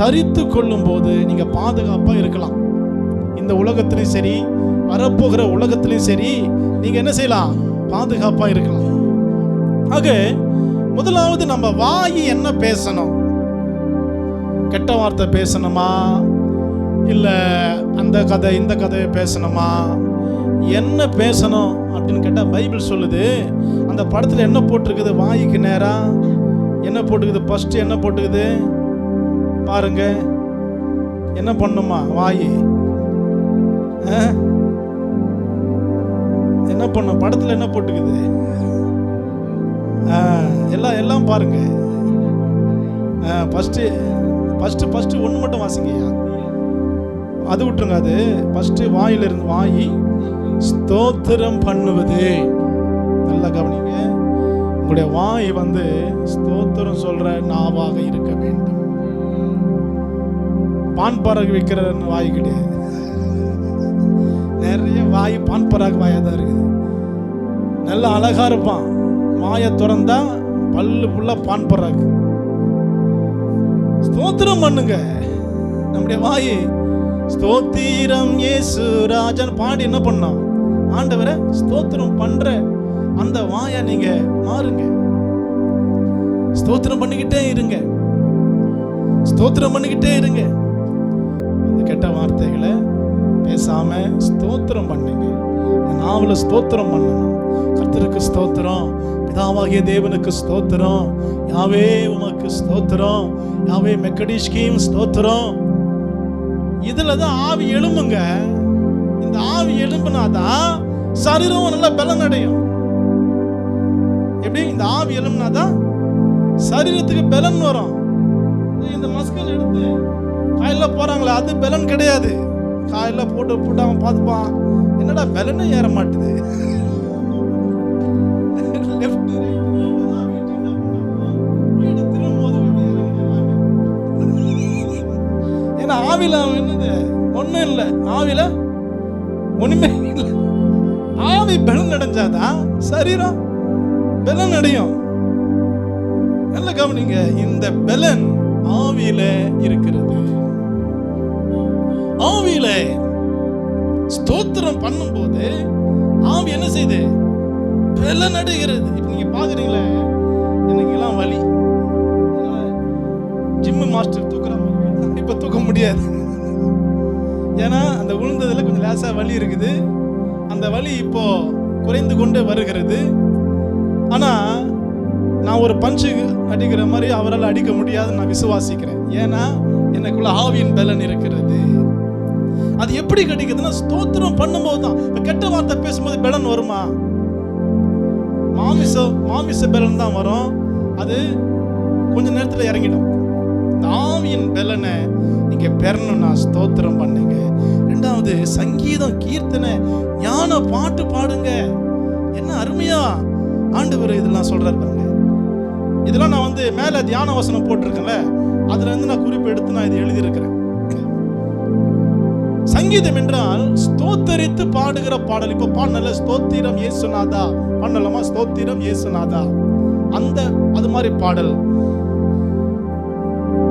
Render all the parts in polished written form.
தரித்து கொள்ளும் போது நீங்க பாதுகாப்பா இருக்கலாம். இந்த உலகத்திலையும் சரி, வரப்போகிற உலகத்திலையும் சரி, நீங்க என்ன செய்யலாம்? பாதுகாப்பா இருக்கலாம். ஆக முதலாவது நம்ம வாய் என்ன பேசணும்? கெட்ட வார்த்தை பேசணுமா, இல்ல அந்த கதை இந்த கதையை பேசணுமா, என்ன பேசணும் அப்படின்னு கேட்டா பைபிள் சொல்லுது. அந்த படத்துல என்ன போட்டிருக்குது? வாய்க்கு நேரா என்ன போட்டுக்குது? ஃபர்ஸ்ட் என்ன போட்டுக்குது பாருங்க. என்ன பண்ணுமா வாய்? என்ன பண்ண? படத்துல என்ன போட்டுக்குது? எல்லாம் பாருங்க. ஃபர்ஸ்ட் ஒன்று மட்டும் வாசிங்கய்யா, அது விட்டுருங்க. அது ஃபர்ஸ்ட் வாயிலிருந்து வாய் ஸ்தோத்திரம் பண்ணுவது. நல்லா கவனிங்க. உங்களுடைய வாய் ஸ்தோத்திரம் சொல்ற நாவாக இருக்க வேண்டும். பான் பராகு வைக்கிற வாய் கிடையாது. நிறைய வாய் பான் பராகு வாயா தான் இருக்குது. நல்ல அழகா இருப்பான், வாயை திறந்தா பல்லு புள்ள பான் பராகு. ஸ்தோத்திரம் பண்ணுங்க. நம்முடைய வாய் ஸ்தோத்திரம் இயேசு ராஜன் பாடி என்ன பண்ணோம்? ஆண்டவரை ஸ்தோத்திரம் பண்ற அந்த வாயை நீங்க மாறுங்க. ஸ்தோத்திரம் பண்ணிக்கிட்டே இருங்க, ஸ்தோத்திரம் பண்ணிக்கிட்டே இருங்க. அந்த கெட்ட வார்த்தைகளை பேசாம ஸ்தோத்திரம் பண்ணுங்க. நாவல ஸ்தோத்திரம் பண்ணணும். கர்த்தருக்கு ஸ்தோத்திரம், பிதாவாகிய தேவனுக்கு ஸ்தோத்திரம், யாவே உமக்கு ஸ்தோத்திரம், யாவே மெக்கடிஷ்கீம் ஸ்தோத்திரம். இதுல தான் ஆவி எழும்புங்க. இந்த ஆவி எழும்புனாதான் சரீரம் நல்ல பலன் அடையும். எப்படி? இந்த ஆவி எழும்புனாதான் சரீரத்துக்கு பலன் வரும். இந்த மஸ்கல் எடுத்து காயில போறாங்களே, அது பலன் கிடையாது. காயில போட்டு அவன் பார்த்துப்பான், என்னடா பலனே ஏற மாட்டுது. ஏன்னா ஆவில என்னது ஒண்ணும் இல்லை, ஆவில ஒண்ணுமே இல்லை. ஆவி பலன் அடைஞ்சாதான் சரீரம் பலன் அடையும். நல்ல கவனிங்க. இந்த பலன் ஆவியில இருக்கிறது. ஆவியில ஸ்தோத்திரம் பண்ணும்போது ஆவி என்ன செய்யுது? பலன் அடைகிறது. இப்ப நீங்க பாக்குறீங்களே, எனக்கு எல்லாம் வலி, ஜிம் மாஸ்டர் தூக்குற மாதிரி இப்ப தூக்க முடியாது. ஏன்னா அந்த விழுந்ததுல கொஞ்சம் லேசா வலி இருக்குது. அந்த வலி இப்போ குறைந்து கொண்டே வருகிறது. ஆனா நான் ஒரு பஞ்சு அடிக்கிற மாதிரி அவரால் அடிக்க முடியாதுன்னு நான் விசுவாசிக்கிறேன். ஏன்னா எனக்குள்ள ஆவியின் பலன் இருக்கிறது. அது எப்படி கிடைக்குதுன்னா ஸ்தோத்திரம் பண்ணும்போது தான். கெட்ட வார்த்தை பேசும்போது பலன் வருமா? மாமிச பலன் தான் வரும். அது கொஞ்ச நேரத்தில் இறங்கிடும். ஆவியின் பலனை நீங்க பெறணும்னா ஸ்தோத்திரம் பண்ணுங்க. ரெண்டாவது சங்கீதம், கீர்த்தனை, ஞான பாட்டு பாடுங்க. என்ன அருமையா ஆண்டவர் இதெல்லாம் சொல்றாரு பாருங்க. இதெல்லாம் நான் மேல தியான வசனம் போட்டிருக்கேன்ல, அதுல இருந்து நான் குறிப்பு எடுத்து நான் இது எழுதியிருக்கிறேன். சங்கீதம் என்றால் ஸ்தோத்தரித்து பாடுகிற பாடல். இப்ப பாடல ஸ்தோத்திரம் இயேசுநாதா பண்ணலாமா? ஸ்தோத்திரம் இயேசுநாதா, அந்த அது மாதிரி பாடல்.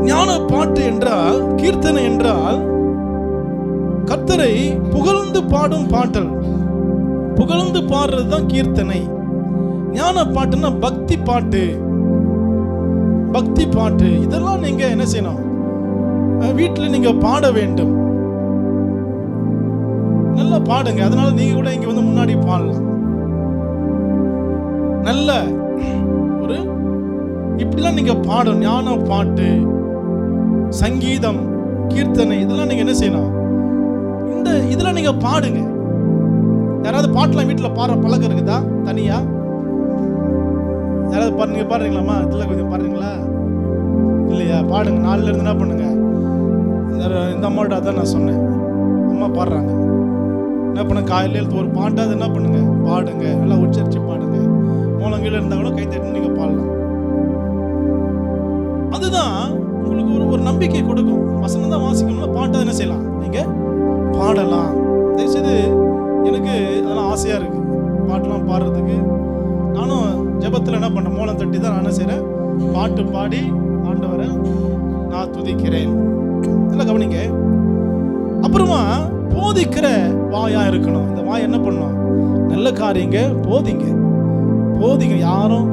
ஞான பாட்டு என்றால், கீர்த்தனை என்றால் கர்த்தரை புகழ்ந்து பாடும் பாட்டல். புகழ்ந்து பாடுறதுதான் கீர்த்தனை. ஞான பாட்டுன்னா பக்தி பாட்டு. பக்தி பாட்டு இதெல்லாம் நீங்க என்ன செய்யணும்? வீட்டில் நீங்க பாட வேண்டும். நல்லா பாடுங்க. அதனால நீங்க கூட இங்க முன்னாடி பாடலாம். நல்ல ஒரு இப்படிலாம் நீங்க பாடும். ஞான பாட்டு, சங்கீதம், கீர்த்தனை இதெல்லாம் நீங்க என்ன செய்யணும்? இந்த இதெல்லாம் நீங்க பாடுங்க. யாராவது பாட்டுலாம் வீட்டில் பாடுற பழக்கம் இருக்குதா? தனியா யாராவது பாருங்க, பாடுறீங்களாமா? இதெல்லாம் கொஞ்சம் பாடுறீங்களா? இல்லையா? பாடுங்க. நாளில் இருந்து என்ன பண்ணுங்க, இந்த அம்மாவோட அதான் நான் சொன்னேன், அம்மா பாடுறாங்க. என்ன பண்ண, காலையில் ஒரு பாட்டாவது என்ன பண்ணுங்க, பாடுங்க. நல்லா உச்சரிச்சு பாடுங்க. மூலங்கீழ இருந்தால் கூட கை தட்டி நீங்க பாடலாம். அதுதான் உங்களுக்கு ஒரு நம்பிக்கை கொடுக்கும். வசனம் தான் வாசிக்கணும்னா பாட்டாவது என்ன செய்யலாம், நீங்க பாடலாம். தயவுசெய்து எனக்கு அதெல்லாம் ஆசையா இருக்கு, பாட்டெல்லாம் பாடுறதுக்கு. நானும் ஜெபத்தில் என்ன பண்ணேன், மூலம் தட்டி தான் நான் என்ன செய்கிறேன், பாட்டு பாடி ஆண்டவரை நான் துதிக்கிறேன். நல்லா கவனிங்க. அப்புறமா போதிக்கிற வாயா இருக்கணும். இந்த வாய் என்ன பண்ணும்? நல்ல காரியங்க போதிங்க. யாரும்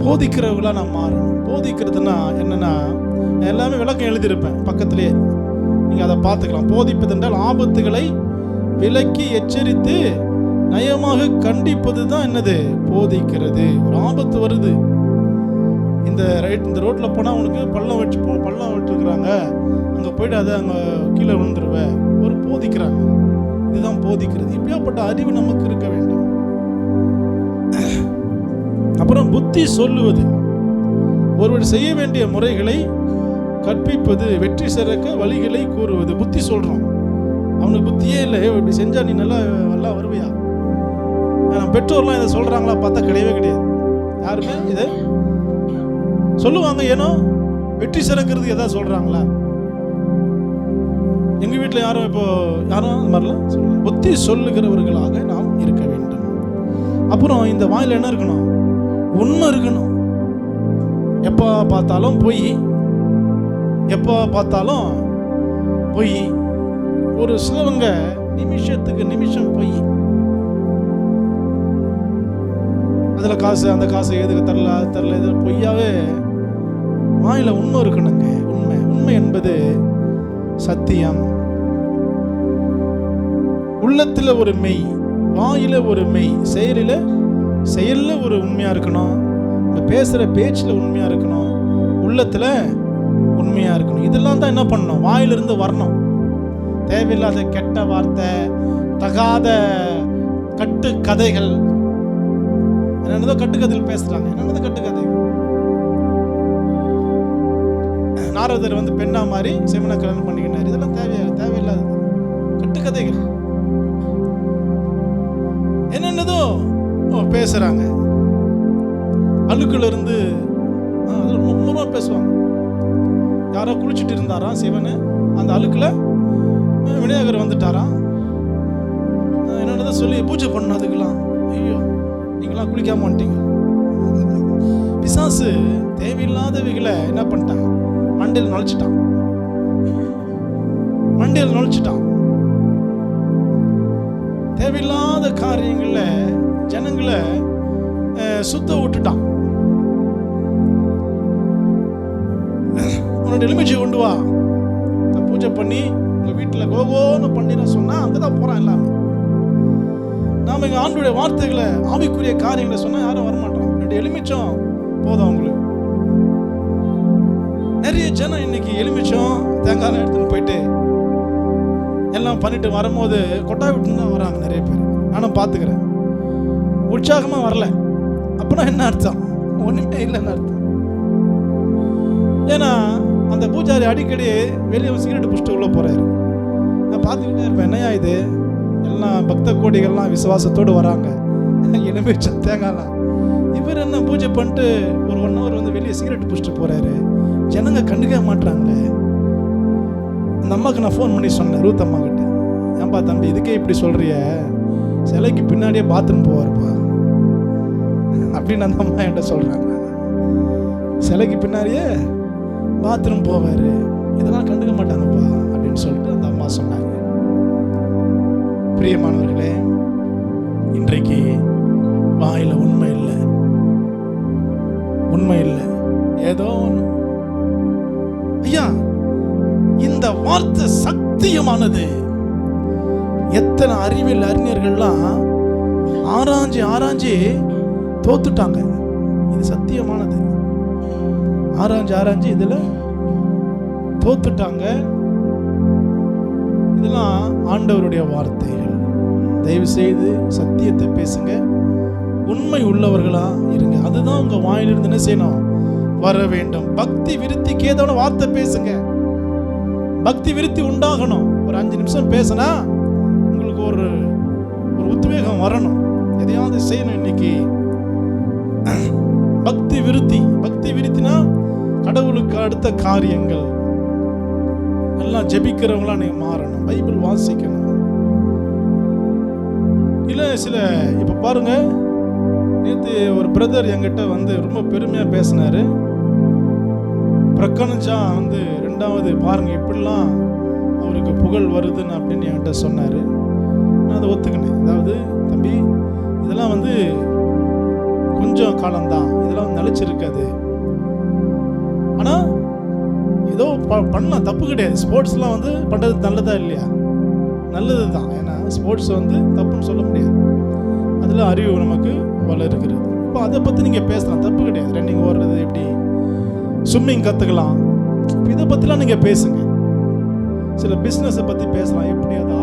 போதிக்கிறவங்களா நான் மாறணும். போதிக்கிறதுனா என்னன்னா, எல்லாமே விளக்கம் எழுதியிருப்பேன் பக்கத்திலேயே, நீங்க அதை பார்த்துக்கலாம். போதிப்பது என்றால் ஆபத்துகளை விலக்கி எச்சரித்து நயமாக கண்டிப்பது தான் என்னது? போதிக்கிறது. ஒரு ஆபத்து வருது, இந்த ரோட்ல போனா உனக்கு பள்ளம் விட்டுருக்குறாங்க, அங்க போயிட்டு அதை அங்க கீழே விழுந்துருவ, ஒரு போதிக்கிறாங்க. இதுதான் போதிக்கிறது. இப்படியாப்பட்ட அறிவு நமக்கு இருக்க வேண்டும். அப்புறம் புத்தி சொல்லுவது, ஒருவர் செய்ய வேண்டிய முறைகளை கற்பிப்பது, வெற்றி சிறக்க வழிகளை கூறுவது. புத்தி சொல்றோம், அவனுக்கு புத்தியே இல்லை, இப்படி செஞ்சா நீ நல்லா வருவியா? பெற்றோர்லாம் இதை சொல்றாங்களா பார்த்தா கிடையவே கிடையாது. யாருமே இதை சொல்லுவாங்க, ஏனோ வெற்றி சிறக்கிறது எதாவது சொல்றாங்களா? எங்க வீட்டில் யாரும் அந்த மாதிரிலாம் சொல்லுங்க. புத்தி சொல்லுகிறவர்களாக நாம் இருக்க வேண்டும். அப்புறம் இந்த வாயில என்ன இருக்கணும்? உண்மை இருக்கணும். எப்போ பார்த்தாலும் பொய். ஒரு சிலவங்க நிமிஷத்துக்கு நிமிஷம் பொய். அதில் காசு, அந்த காசு எதுக்கு தரல இது பொய்யாவே. வாயில உண்மை இருக்கணுங்க. உண்மை என்பது சத்தியம். உள்ளத்துல ஒரு மெய், வாயில ஒரு மெய், செயல்ல ஒரு உண்மையா இருக்கணும். பேசுற பேச்சுல உண்மையா இருக்கணும், உள்ளத்துல உண்மையா இருக்கணும். இதெல்லாம் தான் என்ன பண்ணணும்? வாயிலிருந்து வரணும். தேவையில்லாத கெட்ட வார்த்தை, தகாத கட்டு கதைகள், என்னென்னதோ கட்டுக்கதைகள் பேசுறாங்க. என்னென்னதோ கட்டுக்கதைகள். நாரதர் பெண்ணா மாதிரி செமனை கல்யாணம் பண்ணிக்கினார். இதெல்லாம் தேவையில்லாத கட்டுக்கதைகள். என்னென்னதோ பேசுறாங்க. அழுக்குல இருந்து ரொம்ப பேசுவாங்க. யாரோ குளிச்சுட்டு இருந்தாராம் சிவனு, அந்த அழுக்குல விநாயகர் வந்துட்டாராம். என்னென்னதோ சொல்லி பூஜை பண்ண. அதுக்கெல்லாம் ஐயோ நீங்களாம் குளிக்காம வந்துட்டீங்க. பிசாசு தேவையில்லாதவைகளை என்ன பண்ணிட்டான்? மண்டையில் நுழைச்சிட்டான். தேவையில்லாத காரியங்கள்ல ஜனங்களை சுத்த விட்டுட்டான். உன்னோட எலுமிச்சை கொண்டு வா, பூஜை பண்ணி உங்க வீட்டில் கோகோன்னு பண்ணிட சொன்னா அங்கதான் போறான் எல்லாமே. நாம எங்க ஆண்டுடைய வார்த்தைகளை, ஆவிக்குரிய காரியங்களை சொன்னா யாரும் வரமாட்டோம். 2 எலுமிச்சம் போதும் அவங்களுக்கு. நிறைய ஜனம் இன்னைக்கு எலுமிச்சம் தேங்காய் எடுத்துன்னு போயிட்டு எல்லாம் பண்ணிட்டு வரும்போது கொட்டாய் விட்டுன்னு தான் வராங்க நிறைய பேர். நானும் பார்த்துக்கிறேன். உற்சாகமா வரல. அப்படின்னா என்ன அர்த்தம்? ஒண்ணுமே இல்லைன்னு அர்த்தம். ஏன்னா அந்த பூஜாரி அடிக்கடி வெளியே சிகரெட் புஷ்ட்டு உள்ள போறாரு. நான் பார்த்துக்கிட்டே இருப்பேன், என்னையா இது? எல்லாம் பக்த கோடிகள்லாம் விசுவாசத்தோடு வராங்க, எலுமிச்சம் தேங்காய்லாம். இவர் என்ன பூஜை பண்ணிட்டு ஒரு 1 hour வெளியே சிகரெட் புஷ்ட்டு போறாரு. ஜனங்க கண்டுக்க மாட்டாங்களே. அந்த அம்மாவுக்கு நான் ஃபோன் பண்ணி சொன்னேன், ரூத் அம்மா கிட்ட, ஏன்பா தம்பி இதுக்கே இப்படி சொல்றிய? சிலைக்கு பின்னாடியே பாத்ரூம் போவார்ப்பா அப்படின்னு அந்த அம்மா என்கிட்ட சொல்றாங்க. சிலைக்கு பின்னாடியே பாத்ரூம் போவாரு, இதெல்லாம் கண்டுக்க மாட்டாங்கப்பா அப்படின்னு சொல்லிட்டு அந்த அம்மா சொன்னாங்க. பிரியமானவர்களே, இன்றைக்கு வாயில உண்மை இல்லை, ஏதோ ஒன்று. ஐயா, இந்த வார்த்தை சத்தியமானது. எத்தனை அறிவியல் அறிஞர்கள்லாம் ஆராய்ச்சி தோத்துட்டாங்க. இது சத்தியமானது. ஆராய்ச்சி இதுல தோத்துட்டாங்க. இதெல்லாம் ஆண்டவருடைய வார்த்தைகள். தயவு செய்து சத்தியத்தை பேசுங்க, உண்மை உள்ளவர்களா இருங்க. அதுதான் உங்க வாயிலிருந்து என்ன செய்யணும்? வர வேண்டும். பக்தி விருத்திக்கு ஏதோ வார்த்தை பேசுங்க. பக்தி விருத்தி உண்டாகணும். ஒரு 5 நிமிஷம் பேசினா உங்களுக்கு ஒரு உத்வேகம் வரணும், எதையாவது செய்யணும். இன்னைக்கு பக்தி விருத்தினா கடவுளுக்கு அடுத்த காரியங்கள் எல்லாம் ஜெபிக்கிறவங்களா நீங்க மாறணும். பைபிள் வாசிக்கணும். இல்ல சில இப்ப பாருங்க, நேற்று ஒரு பிரதர் என்கிட்ட ரொம்ப பெருமையா பேசினாரு. பிரக்கனஜா வந்து ரெண்டாவது பாருங்க எப்படிலாம் அவருக்கு புகழ் வருதுன்னு அப்படின்னு என்கிட்ட சொன்னார். நான் அதை ஒத்துக்கினேன். அதாவது தம்பி, இதெல்லாம் வந்து கொஞ்சம் காலம்தான், இதெல்லாம் நிலைச்சிருக்காது. ஆனால் ஏதோ பண்ணலாம், தப்பு கிடையாது. ஸ்போர்ட்ஸ்லாம் வந்து பண்ணுறது நல்லதா இல்லையா? நல்லது தான். ஏன்னா ஸ்போர்ட்ஸ் வந்து தப்புன்னு சொல்ல முடியாது. அதில் அறிவு நமக்கு வளருகிறது. இப்போ அதை பற்றி நீங்கள் பேசலாம், தப்பு கிடையாது. ரன்னிங் ஓடுறது எப்படி, ஸ்விம்மிங் கற்றுக்கலாம், இதை பற்றிலாம் நீங்கள் பேசுங்க. சில பிஸ்னஸை பற்றி பேசலாம், எப்படி அதை